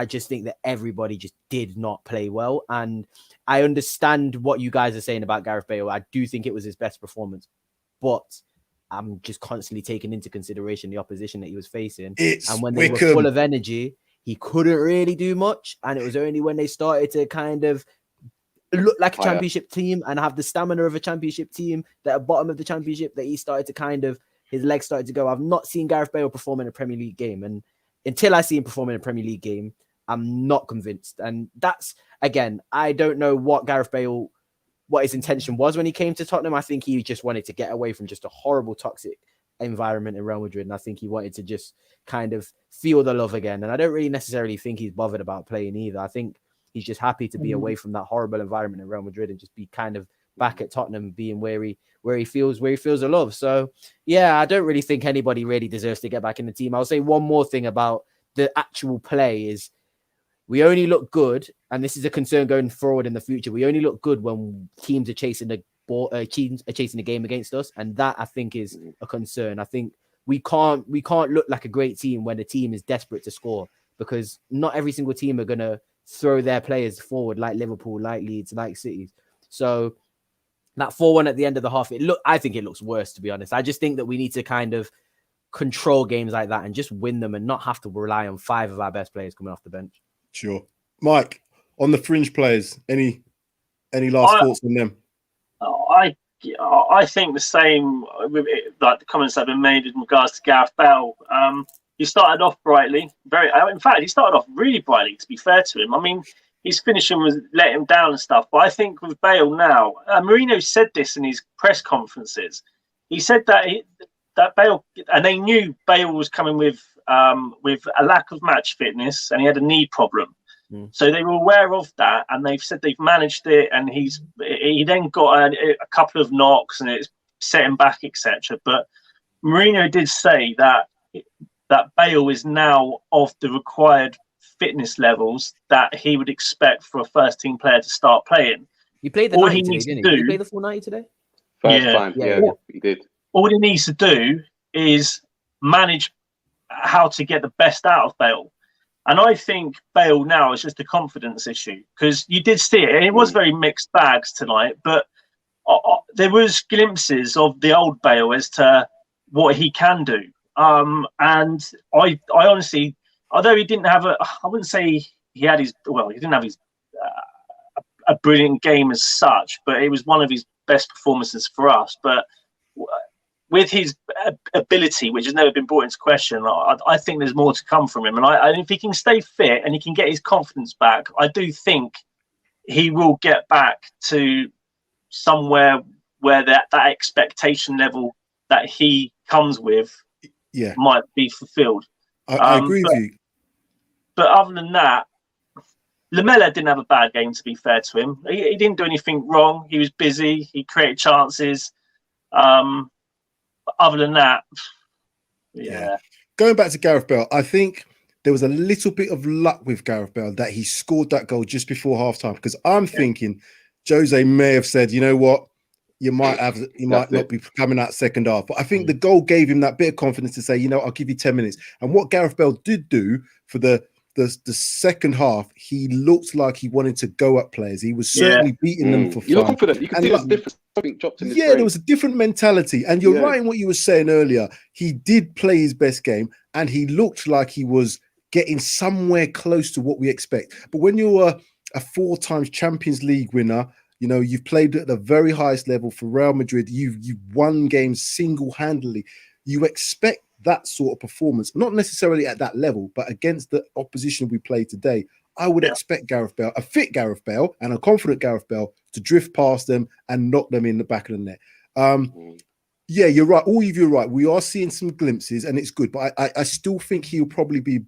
just think that everybody just did not play well, and I understand what you guys are saying about Gareth Bale. I do think it was his best performance, but I'm just constantly taking into consideration the opposition that he was facing. And when they were full of energy, he couldn't really do much. And it was only when they started to kind of look like a championship team and have the stamina of a championship team that at bottom of the championship that he started to kind of, his legs started to go. I've not seen Gareth Bale perform in a Premier League game. And until I see him perform in a Premier League game, I'm not convinced. And that's, again, I don't know what his intention was when he came to Tottenham. I think he just wanted to get away from just a horrible, toxic environment in Real Madrid. And I think he wanted to just kind of feel the love again. And I don't really necessarily think he's bothered about playing either. I think he's just happy to be away from that horrible environment in Real Madrid and just be kind of back at Tottenham, being where he feels the love. So yeah, I don't really think anybody really deserves to get back in the team. I'll say one more thing about the actual play is we only look good, and this is a concern going forward in the future. We only look good when teams are chasing the ball, teams are chasing the game against us, and that I think is a concern. I think we can't look like a great team when the team is desperate to score, because not every single team are gonna throw their players forward like Liverpool, like Leeds, like City. So that 4-1 at the end of the half, I think it looks worse, to be honest. I just think that we need to kind of control games like that and just win them and not have to rely on 5 of our best players coming off the bench. Sure. Mike, on the fringe players, any last thoughts on them? I think the same with like the comments that have been made in regards to Gareth Bale. He started off brightly, in fact, he started off really brightly, to be fair to him. I mean, his finishing was let him down and stuff. But I think with Bale now, Mourinho said this in his press conferences. He said that Bale, and they knew Bale was coming with a lack of match fitness, and he had a knee problem. So they were aware of that, and they've said they've managed it. And he then got a couple of knocks, and it's set him back, etc. But Mourinho did say that Bale is now of the required fitness levels that he would expect for a first team player to start playing. He played the 90 today, didn't he? Did he play the full 90 today? First time, yeah, he did. All he needs to do is manage how to get the best out of Bale. And I think Bale now is just a confidence issue, because you did see it, and it was very mixed bags tonight, but there was glimpses of the old Bale as to what he can do. And I honestly, although he didn't have I wouldn't say he didn't have his a brilliant game as such, but it was one of his best performances for us. But with his ability, which has never been brought into question, I think there's more to come from him. And if he can stay fit and he can get his confidence back, I do think he will get back to somewhere where that expectation level that he comes with might be fulfilled. I agree with you. But other than that, Lamela didn't have a bad game, to be fair to him. He didn't do anything wrong. He was busy. He created chances. But other than that, yeah. Going back to Gareth Bale, I think there was a little bit of luck with Gareth Bale that he scored that goal just before halftime, because I'm thinking Jose may have said, you know what, you might not be coming out second half. But I think the goal gave him that bit of confidence to say, you know, I'll give you 10 minutes. And what Gareth Bale did do for the second half, he looked like he wanted to go at players. He was certainly beating them for fun. You're confident. You can see that difference. something dropped in his Yeah, brain. there was a different mentality. And you're right in what you were saying earlier. He did play his best game and he looked like he was getting somewhere close to what we expect. But when you're a 4 times Champions League winner, you know, you've played at the very highest level for Real Madrid, you've won games single-handedly. You expect that sort of performance, not necessarily at that level, but against the opposition we play today. I would expect Gareth Bale, a fit Gareth Bale and a confident Gareth Bale, to drift past them and knock them in the back of the net. Yeah, you're right. All of you are right. We are seeing some glimpses and it's good, but I still think he'll probably be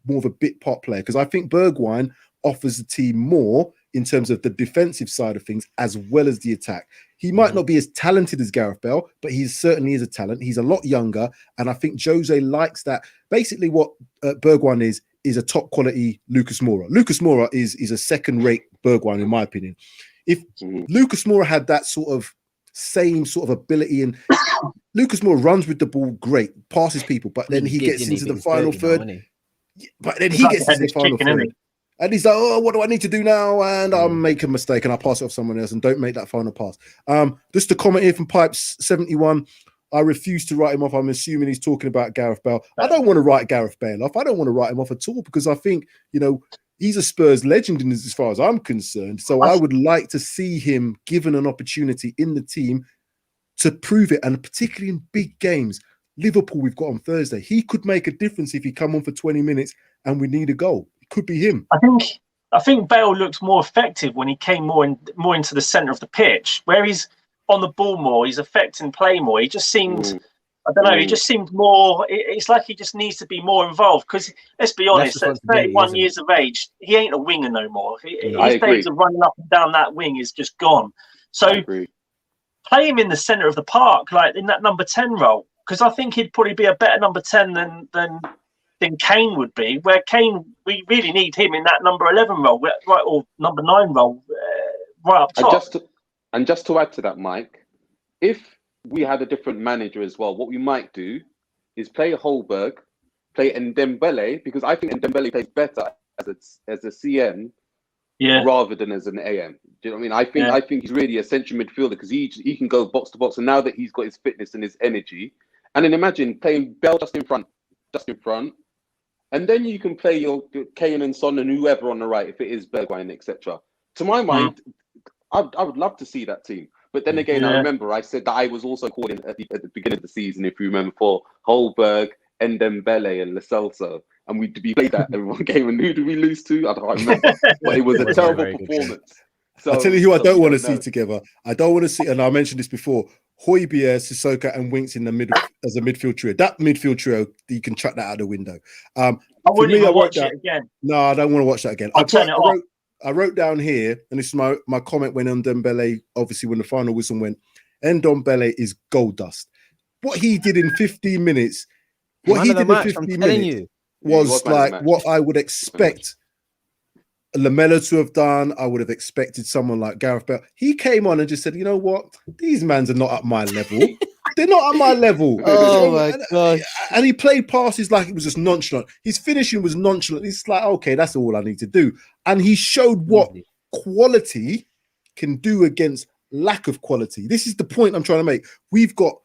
more of a bit part player, because I think Bergwijn offers the team more in terms of the defensive side of things as well as the attack. He might not be as talented as Gareth Bale, but he certainly is a talent. He's a lot younger, and I think Jose likes that. Basically, what Bergwijn is a top quality Lucas Moura. Lucas Moura is a second-rate Bergwijn, in my opinion. If Lucas Moura had that same sort of ability, and Lucas Moura runs with the ball great, passes people, but then he gets into the final third. But then he gets into the final third. And he's like, oh, what do I need to do now? And I'll make a mistake and I'll pass it off someone else and don't make that final pass. Just a comment here from Pipes71. I refuse to write him off. I'm assuming he's talking about Gareth Bale. I don't want to write Gareth Bale off. I don't want to write him off at all, because I think, you know, he's a Spurs legend as far as I'm concerned. So I would like to see him given an opportunity in the team to prove it, and particularly in big games. Liverpool we've got on Thursday. He could make a difference if he come on for 20 minutes and we need a goal. It could be him. I think Bale looked more effective when he came more into the centre of the pitch, where he's on the ball more, he's affecting play more. He just seemed, I don't know, he just seemed more, it's like he just needs to be more involved, because let's be honest, at 31 years of age, he ain't a winger no more. His days of running up and down that wing is just gone. So play him in the centre of the park, like in that number 10 role, because I think he'd probably be a better number 10 than Kane would be, where Kane, we really need him in that number 11 role, right, or number 9 role, right up top. And just to add to that, Mike, if we had a different manager as well, what we might do is play Holberg, play Ndembele, because I think Ndembele plays better as a CM rather than as an AM. Do you know what I mean? I think he's really a central midfielder, because he can go box to box, and now that he's got his fitness and his energy, and then imagine playing Bell just in front, and then you can play your Kane and Son and whoever on the right, if it is Bergwijn, etc. To my mind, I would love to see that team. But then again, I remember I said that I was also calling at the beginning of the season, if you remember, for Holberg, Ndembele and Lo Celso. And we played that every one game. And who did we lose to? I don't remember. But it was a terrible performance. So, I'll tell you who I don't want to see together. I don't want to see, and I mentioned this before, Højbjerg, Sissoko and Winks in the middle as a midfield trio. That midfield trio, you can chuck that out the window. I wouldn't even watch it again. No, I don't want to watch that again. I wrote down here, and this is my comment when Ndombele, obviously when the final whistle went, Ndombele is gold dust. What he did in 15 minutes, was like what I would expect Lamella to have done. I would have expected someone like Gareth Bale. He came on and just said, you know what? These mans are not at my level. They're not at my level. Oh my gosh. And he played passes like it was just nonchalant. His finishing was nonchalant. It's like, okay, that's all I need to do. And he showed what quality can do against lack of quality. This is the point I'm trying to make. We've got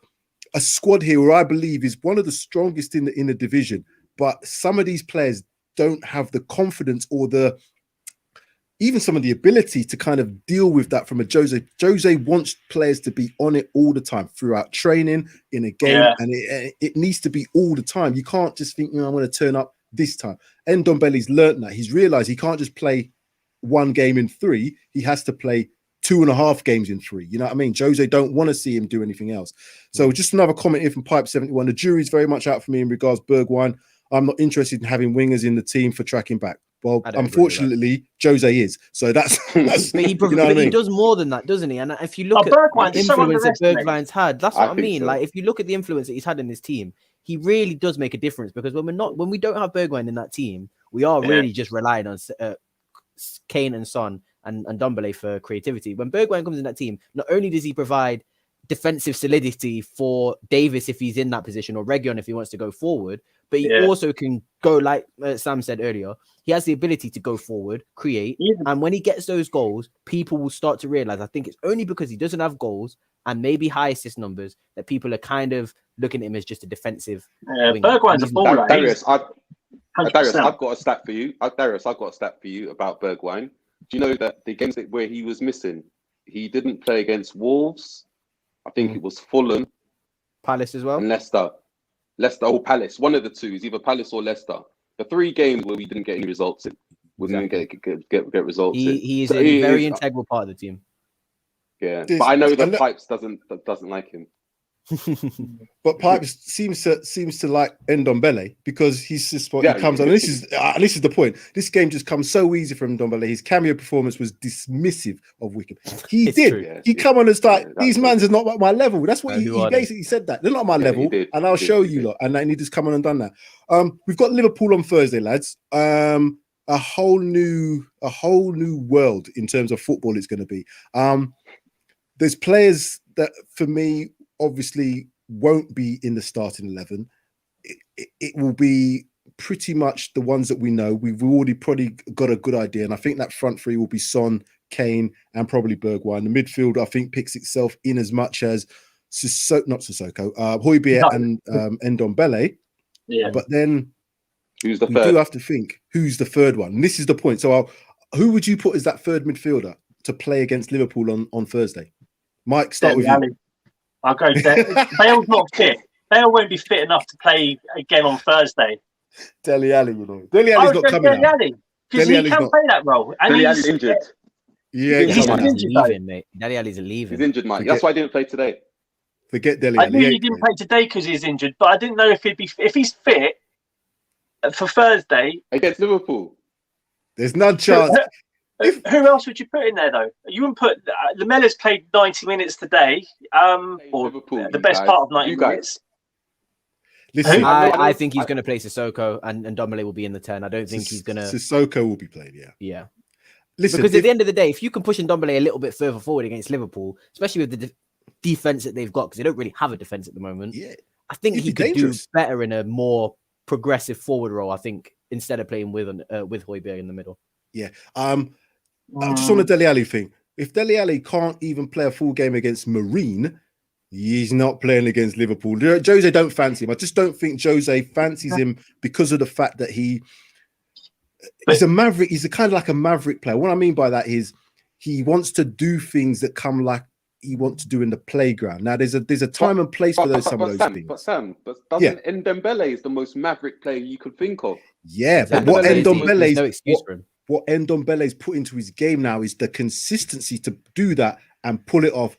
a squad here where I believe is one of the strongest in the division, but some of these players don't have the confidence or even some of the ability to kind of deal with that from a Jose. Jose wants players to be on it all the time throughout training, in a game, and it needs to be all the time. You can't just think, I'm going to turn up this time. Ndombele's learned that. He's realized he can't just play one game in 3. He has to play 2.5 games in 3. You know what I mean? Jose don't want to see him do anything else. So just another comment here from Pipe71. The jury's very much out for me in regards to Bergwijn. I'm not interested in having wingers in the team for tracking back. Well, unfortunately, Jose is. So that's but he does more than that, doesn't he? And if you look at the influence that Bergwijn's had, that's what I mean. So. Like, if you look at the influence that he's had in this team, he really does make a difference, because when we don't have Bergwijn in that team, we are really just relying on Kane and Son and Ndombele for creativity. When Bergwijn comes in that team, not only does he provide defensive solidity for Davis if he's in that position, or Reguilon if he wants to go forward, but he also can go, like Sam said earlier, he has the ability to go forward, create, and when he gets those goals, people will start to realize, I think it's only because he doesn't have goals and maybe high assist numbers that people are kind of looking at him as just a defensive winger. Bergwijn's a baller. Darius, I've got a stat for you. Darius, I've got a stat for you about Bergwijn. Do you know that the games where he was missing, he didn't play against Wolves? I think it was Fulham, Palace as well, and Leicester or Palace. One of the two is either Palace or Leicester. The 3 games where we didn't get any results in, we didn't get results. He is a very integral part of the team. Yeah, but I know that Pipes doesn't like him. But Pipes seems to like Ndombele because he's just what he comes on. And this is the point. This game just comes so easy from Ndombele. His cameo performance was dismissive of Wycombe. He come on and start. These mans are not at my level. That's what he basically said. That they're not at my level, and I'll show you lot. And then he just come on and done that. We've got Liverpool on Thursday, lads. A whole new world in terms of football. It's going to be. There's players that for me obviously won't be in the starting 11. It will be pretty much the ones that we know. We've already probably got a good idea, and I think that front three will be Son, Kane, and probably Bergwijn. The midfield, I think, picks itself in as much as Højbjerg and Ndombele. Yeah. But then who's the we third? do have to think who's the third one. And this is the point. So who would you put as that third midfielder to play against Liverpool on Thursday? Mike, start with you. I'll go. Bale's not fit. Bale won't be fit enough to play again on Thursday. Dele Alli, you know. Dele Alli's not coming out. Because he can't play that role. And Dele Alli's injured. Yeah, he's leaving, mate. Dele Alli's leaving. He's injured, Mike. That's why I didn't play today. Forget Dele I Alli. knew he didn't play today because he's injured, but I didn't know if he's fit for Thursday against Liverpool. There's no chance. Who else would you put in there, though? You wouldn't put... Lamella's played 90 minutes today, or Liverpool, the best part of 90 minutes. Listen, I think he's going to play Sissoko, and Ndombele will be in the 10. I don't think he's going to... Sissoko will be played, yeah. Listen, because at the end of the day, if you can push Ndombele a little bit further forward against Liverpool, especially with the defense that they've got, because they don't really have a defense at the moment, I think he could do better in a more progressive forward role, I think, instead of playing with Højbjerg in the middle. Yeah. Just on the Dele Alli thing, if Dele Alli can't even play a full game against Marine, he's not playing against Liverpool. Jose don't fancy him. I just don't think Jose fancies him because of the fact that he's a maverick. He's kind of like a maverick player. What I mean by that is he wants to do things that come like he wants to do in the playground. Now, there's a time and place for some of those things. But Sam, doesn't Ndombele is the most maverick player you could think of? Yeah, but what Ndombele's no excuse for him. What Ndombele's put into his game now is the consistency to do that and pull it off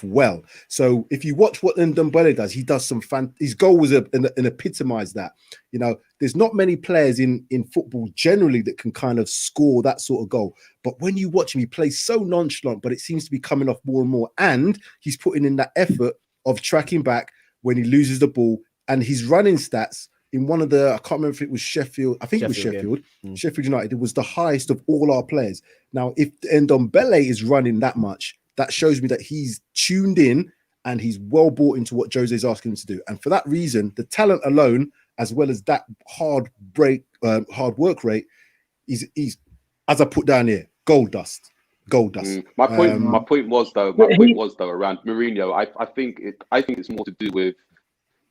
well. So if you watch what Ndombele does, he does some his goal was an epitomize that. You know, there's not many players in football generally that can kind of score that sort of goal. But when you watch him, he plays so nonchalant, but it seems to be coming off more and more. And he's putting in that effort of tracking back when he loses the ball, and his running stats in one of the, I can't remember if it was Sheffield. I think it was Sheffield. Sheffield United. It was the highest of all our players. Now, if Ndombele is running that much, that shows me that he's tuned in and he's well bought into what Jose's asking him to do. And for that reason, the talent alone, as well as that hard work rate, he's as I put down here, gold dust. My point was though around Mourinho. I think it's more to do with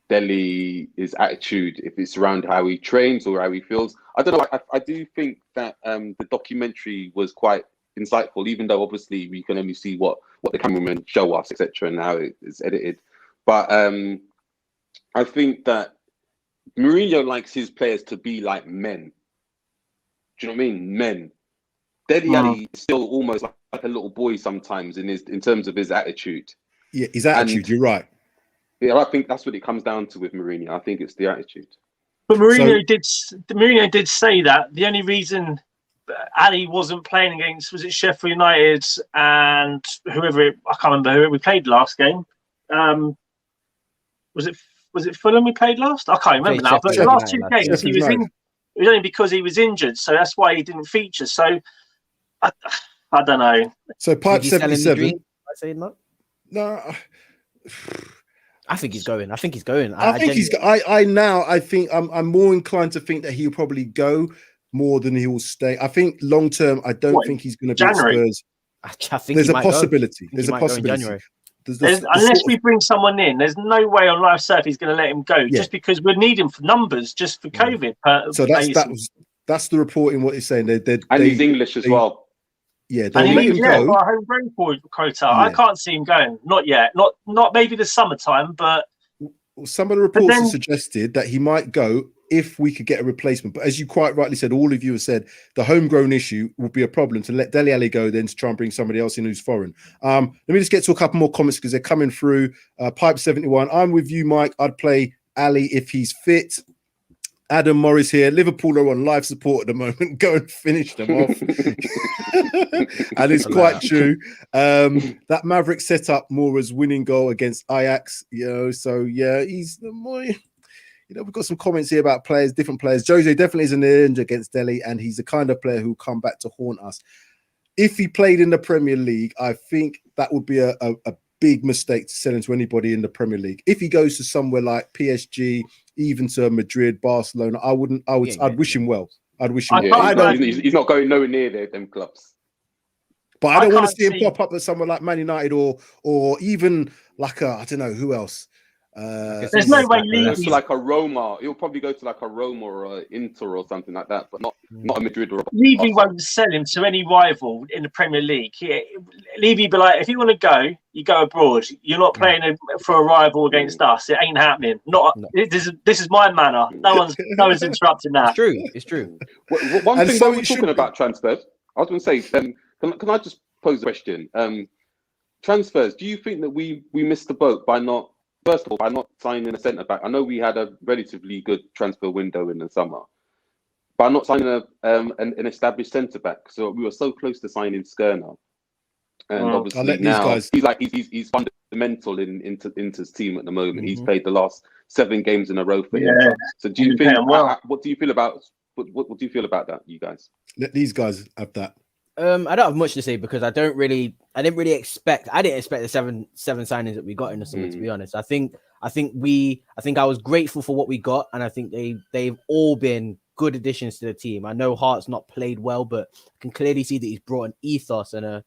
Dele's attitude, if it's around how he trains or how he feels. I don't know. I do think that the documentary was quite insightful, even though obviously we can only see what the cameramen show us, etc., and how it's edited. But I think that Mourinho likes his players to be like men. Do you know what I mean? Men. Dele Alli is still almost like a little boy sometimes in terms of his attitude. Yeah, his attitude. You're right. Yeah, I think that's what it comes down to with Mourinho. I think it's the attitude. But Mourinho did say that the only reason Ali wasn't playing against, was it Sheffield United and I can't remember who we played last game. Was it Fulham we played last? I can't remember now. But the last two games he was in. It was only because he was injured, so that's why he didn't feature. So I don't know. So Pipe 77. I say no. No. I think he's going. I think he's going. I think he's. I think I'm more inclined to think that he'll probably go more than he will stay. I think long term, I don't think he's going to be at Spurs. I think there's a possibility. There's a possibility. Unless we bring someone in, there's no way on life surf he's going to let him go just because we need him for numbers, just for COVID. So that's the reporting. What he's saying. And he's English as well. Yeah, and he needs a homegrown quota. Yeah. I can't see him going. Not yet. Not maybe the summertime, but some of the reports have suggested that he might go if we could get a replacement. But as you quite rightly said, all of you have said the homegrown issue would be a problem to let Dele Alli go, then to try and bring somebody else in who's foreign. Let me just get to a couple more comments because they're coming through. Pipe 71. I'm with you, Mike. I'd play Ali if he's fit. Adam Morris here. Liverpool are on life support at the moment. Go and finish them off. And it's quite true. That Maverick set up Moura's winning goal against Ajax. So yeah, he's the more. We've got some comments here about players, different players. Jose definitely is an ninja against Delhi, and he's the kind of player who'll come back to haunt us. If he played in the Premier League, I think that would be a big mistake to sell him to anybody in the Premier League. If he goes to somewhere like PSG, even to Madrid, Barcelona, I'd wish him well. I'd wish him well. He's not going nowhere near them clubs. But I don't want to see him pop up at somewhere like Man United or even like I don't know who else. There's no way Levy like a Roma. He'll probably go to like a Roma or a Inter or something like that, but not a Madrid or. Levy won't sell him to any rival in the Premier League. Levy be like, if you want to go, you go abroad. You're not playing for a rival against us. It ain't happening. This is my manner. No one's interrupting that. It's true. One thing while we're talking about transfers, I was going to say, can I just pose a question? Transfers. Do you think that we missed the boat by not? First of all, by not signing a centre back. I know we had a relatively good transfer window in the summer, by not signing an established centre back. So we were so close to signing Skerner, and obviously now he's fundamental in Inter's team at the moment. He's played the last 7 games in a row for Inter. So do you think? What do you feel about? What do you feel about that, you guys? Let these guys have that. I don't have much to say because I didn't really expect the seven signings that we got in the summer, to be honest. I think I was grateful for what we got, and I think they've all been good additions to the team. I know Hart's not played well, but I can clearly see that he's brought an ethos and a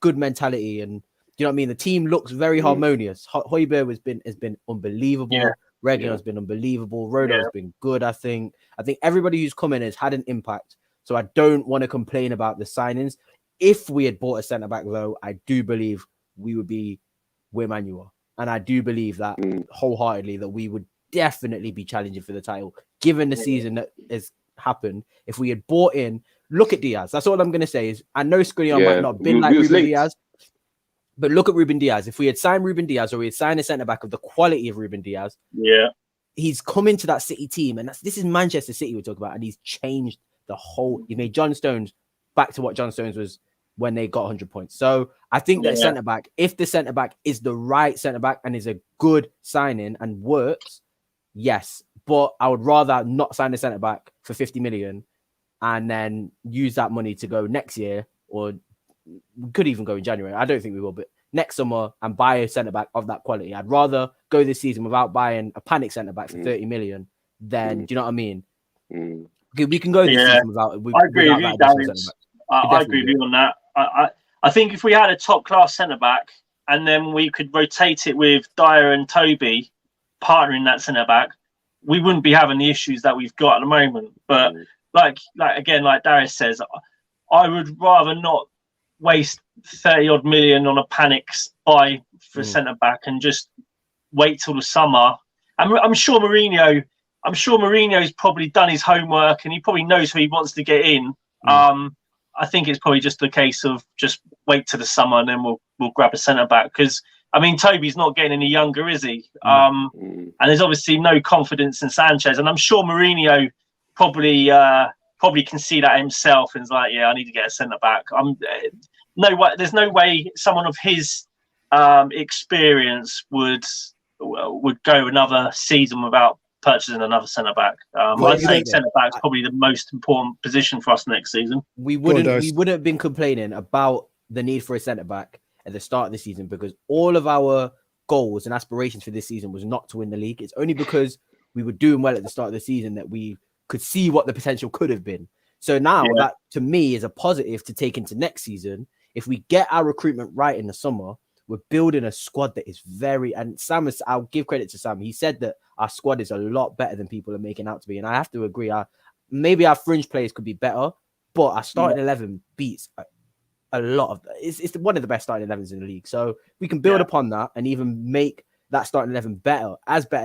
good mentality, and you know what I mean? The team looks very harmonious. Hojbjerg has been unbelievable. Yeah. Reguilón has been unbelievable. Rodo has been good. I think everybody who's come in has had an impact. So I don't want to complain about the signings. If we had bought a centre-back, though, I do believe we would be Wim Manuel. And I do believe that wholeheartedly that we would definitely be challenging for the title, given the season that has happened. If we had bought in, look at Diaz. That's all I'm going to say is, I know Skriniar might not have been like Ruben Diaz, but look at Ruben Diaz. If we had signed Ruben Diaz or we had signed a centre-back of the quality of Ruben Diaz, he's come into that City team. And this is Manchester City we're talking about, and he's changed he made John Stones back to what John Stones was when they got 100 points. So I think that centre-back, if the centre-back is the right centre-back and is a good signing and works, yes. But I would rather not sign a centre-back for 50 million and then use that money to go next year, or we could even go in January. I don't think we will, but next summer and buy a centre-back of that quality. I'd rather go this season without buying a panic centre-back for 30 million than, do you know what I mean? We can go this season without. I agree with you, Darius. I agree with you on that. I think if we had a top class centre back and then we could rotate it with Dyer and Toby partnering that centre back, we wouldn't be having the issues that we've got at the moment. But like Darius says, I would rather not waste 30 odd million on a panic buy for centre back and just wait till the summer. I'm sure Mourinho's probably done his homework and he probably knows who he wants to get in. I think it's probably just a case of just wait till the summer and then we'll grab a centre back, because I mean Toby's not getting any younger, is he? And there's obviously no confidence in Sanchez, and I'm sure Mourinho probably can see that himself and is like, I need to get a centre back. There's no way someone of his experience would go another season without purchasing another centre back. I'd say centre back is probably the most important position for us next season. We wouldn't have been complaining about the need for a centre back at the start of the season because all of our goals and aspirations for this season was not to win the league. It's only because we were doing well at the start of the season that we could see what the potential could have been. So now that, to me, is a positive to take into next season. If we get our recruitment right in the summer, we're building a squad that is and I'll give credit to Sam. He said that our squad is a lot better than people are making out to be. And I have to agree. Maybe our fringe players could be better, but our starting 11 beats a lot of it's one of the best starting 11s in the league. So we can build upon that and even make that starting 11 better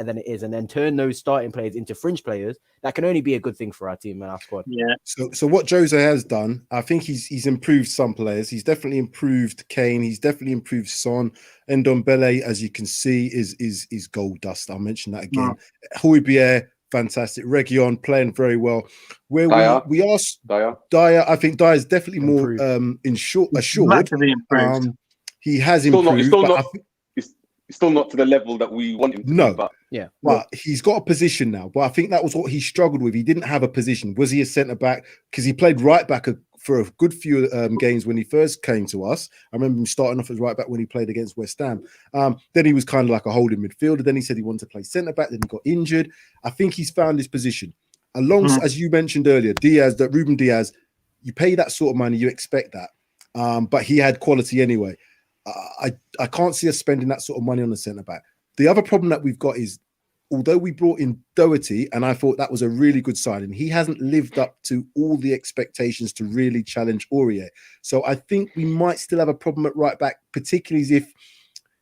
than it is, and then turn those starting players into fringe players. That can only be a good thing for our team and our squad. Yeah. So what Jose has done, I think he's improved some players. He's definitely improved Kane. He's definitely improved Son. Ndombele, as you can see, is gold dust. I'll mention that again. Hojbjerg, fantastic. Reguilon playing very well. Where we asked Dyer, I think Dyer's definitely more assured. Massively improved. He has improved. It's still not to the level that we want him to be, but he's got a position now. But I think that was what he struggled with. He didn't have a position. Was he a centre back? Because he played right back for a good few games when he first came to us. I remember him starting off as right back when he played against West Ham. Then he was kind of like a holding midfielder. Then he said he wanted to play centre back. Then he got injured. I think he's found his position. As you mentioned earlier, Ruben Diaz, you pay that sort of money, you expect that. But he had quality anyway. I can't see us spending that sort of money on the centre back. The other problem that we've got is, although we brought in Doherty, and I thought that was a really good signing, he hasn't lived up to all the expectations to really challenge Aurier. So I think we might still have a problem at right back, particularly if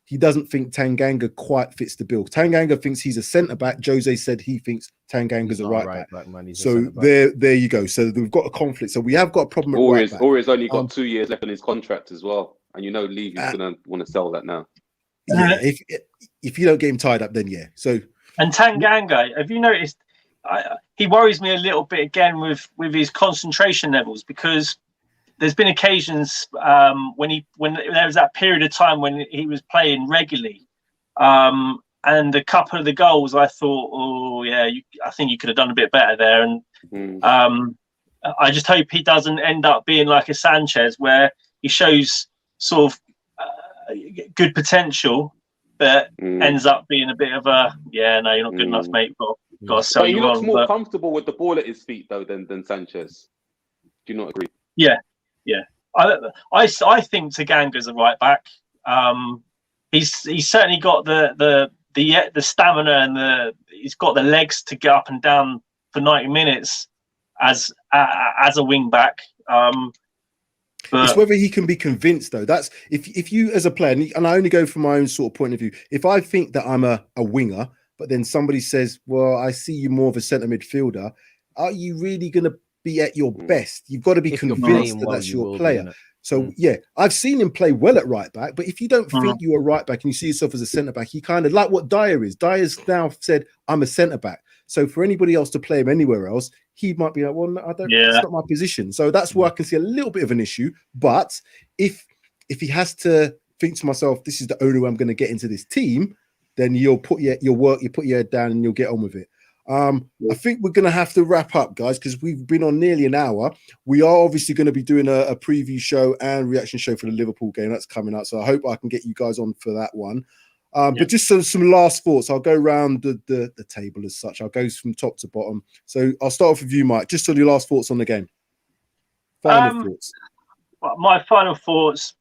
he doesn't think Tanganga quite fits the bill. Tanganga thinks he's a centre back. Jose said he thinks Tanganga's a right back. So there you go. So we've got a conflict. So we have got a problem at right back. Aurier's only got 2 years left on his contract as well. And Levy is going to want to sell that now. Yeah, if you don't get him tied up, then yeah. So and Tanganga, have you noticed? He worries me a little bit again with his concentration levels, because there's been occasions when there was that period of time when he was playing regularly, and a couple of the goals I thought, I think you could have done a bit better there, and I just hope he doesn't end up being like a Sanchez where he shows sort of good potential, but ends up being a bit of a you're not good enough, mate. Got to sell he you looks on. more comfortable with the ball at his feet though than Sanchez. Do you not agree? Yeah. I think Taganga's a right back. He's certainly got the stamina and he's got the legs to get up and down for 90 minutes as a wing back. But it's whether he can be convinced, though. That's if you as a player, and I only go from my own sort of point of view. If I think that I'm a winger, but then somebody says, "Well, I see you more of a centre midfielder," are you really going to be at your best? You've got to be convinced that that's your player. So I've seen him play well at right back, but if you don't think you're a right back and you see yourself as a centre back, you kind of like what Dyer is. Dyer's now said, "I'm a centre back." So for anybody else to play him anywhere else, he might be like, well, no, I don't. It's not my position. So that's where I can see a little bit of an issue. But if he has to think to myself, this is the only way I'm going to get into this team, then you'll put your head down and you'll get on with it. I think we're going to have to wrap up, guys, because we've been on nearly an hour. We are obviously going to be doing a preview show and reaction show for the Liverpool game that's coming up. So I hope I can get you guys on for that one. But just some last thoughts. I'll go around the table as such. I'll go from top to bottom. So I'll start off with you, Mike. Just on your last thoughts on the game. Final thoughts. My final thoughts.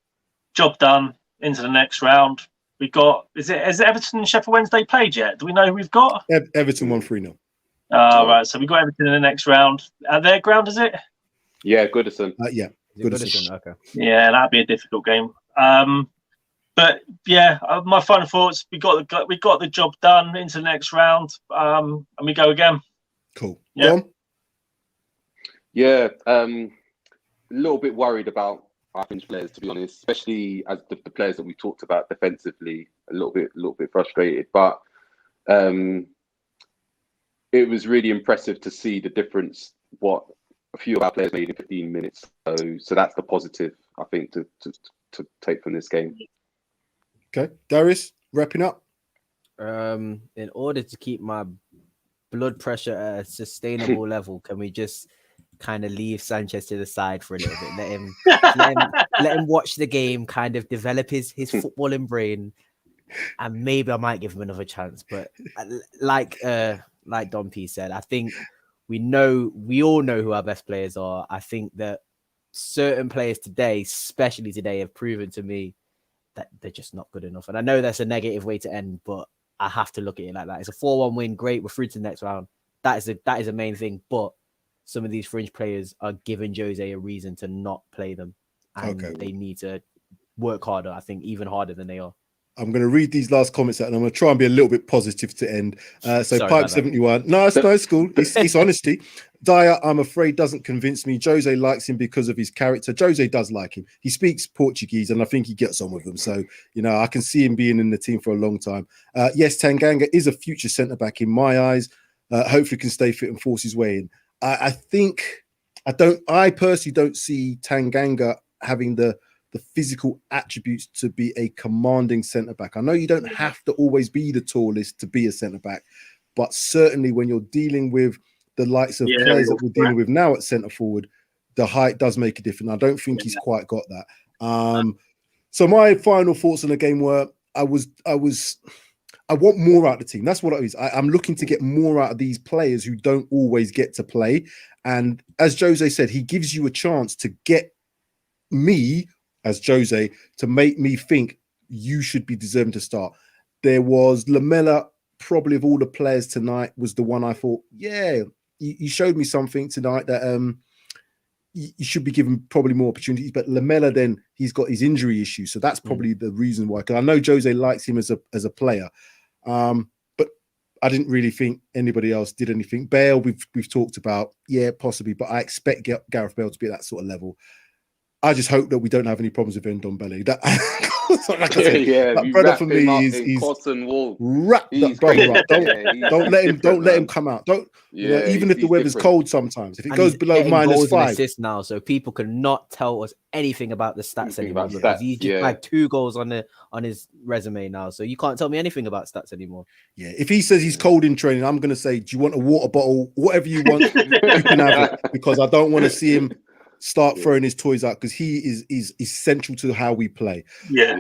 Job done. Into the next round. We got. Has Everton and Sheffield Wednesday played yet? Do we know who we've got? Everton won 3-0. Right. So we got Everton in the next round. At their ground, is it? Yeah, Goodison. Goodison. Okay. Yeah, that'd be a difficult game. But my final thoughts: we got the job done into the next round, and we go again. Cool. Yeah. Dom? Yeah, a little bit worried about our Finnish players, to be honest, especially as the players that we talked about defensively. A little bit frustrated, but it was really impressive to see the difference what a few of our players made in 15 minutes. So that's the positive, I think, to take from this game. Okay, Darius, wrapping up. In order to keep my blood pressure at a sustainable level, can we just kind of leave Sanchez to the side for a little bit? Let him watch the game, kind of develop his footballing brain, and maybe I might give him another chance. But like Don P said, I think we all know who our best players are. I think that certain players today, especially today, have proven to me that they're just not good enough. And I know that's a negative way to end, but I have to look at it like that. It's a 4-1 win. Great. We're through to the next round. That is a main thing. But some of these fringe players are giving Jose a reason to not play them. And they need to work harder, I think, even harder than they are. I'm going to read these last comments out, and I'm going to try and be a little bit positive to end. So Pipe 71. No, it's cool. It's honesty. Dyer, I'm afraid, doesn't convince me. Jose likes him because of his character. Jose does like him. He speaks Portuguese, and I think he gets on with them. So, I can see him being in the team for a long time. Yes, Tanganga is a future centre-back in my eyes. Hopefully can stay fit and force his way in. I personally don't see Tanganga having the physical attributes to be a commanding centre-back. I know you don't have to always be the tallest to be a centre-back, but certainly when you're dealing with the likes of players that we're dealing with now at centre-forward, the height does make a difference. I don't think he's quite got that. So my final thoughts on the game were, I want more out of the team. That's what it is. I'm looking to get more out of these players who don't always get to play. And as Jose said, he gives you a chance to get me, as Jose, to make me think you should be deserving to start. There was Lamela, probably of all the players tonight, was the one I thought, he showed me something tonight that you should be given probably more opportunities. But Lamela, then he's got his injury issue, so that's probably the reason why. Because I know Jose likes him as a player, but I didn't really think anybody else did anything. Bale, we've talked about, possibly, but I expect Gareth Bale to be at that sort of level. I just hope that we don't have any problems with Ndombele. That, like I said, that brother for me is cotton wool. Wrap that brother up. Don't let him come out. Even if the weather's cold sometimes. If it goes below -5. Assists now, so people cannot tell us anything about the stats anymore. He's just like 2 goals on his resume now, so you can't tell me anything about stats anymore. Yeah, if he says he's cold in training, I'm going to say, do you want a water bottle? Whatever you want, you can have it, because I don't want to see him start throwing his toys out, because he is essential to how we play.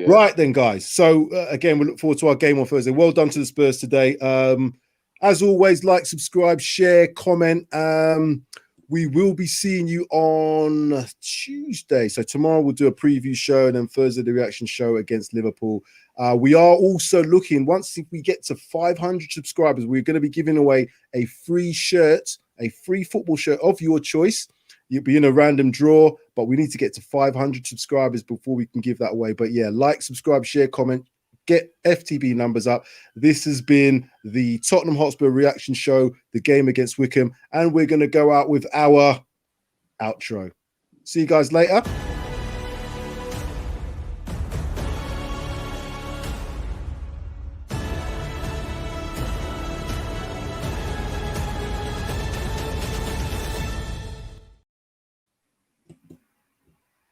Right then, guys. So again, we look forward to our game on Thursday. Well done to the Spurs today. As always, like, subscribe, share, comment. We will be seeing you on Tuesday. So tomorrow we'll do a preview show, and then Thursday the reaction show against Liverpool. We are also looking, once we get to 500 subscribers, we're going to be giving away a free shirt, a free football shirt of your choice. You'll be in a random draw, but we need to get to 500 subscribers before we can give that away. But like, subscribe, share, comment, get FTB numbers up. This has been the Tottenham Hotspur reaction show, the game against Wycombe, and we're going to go out with our outro. See you guys later.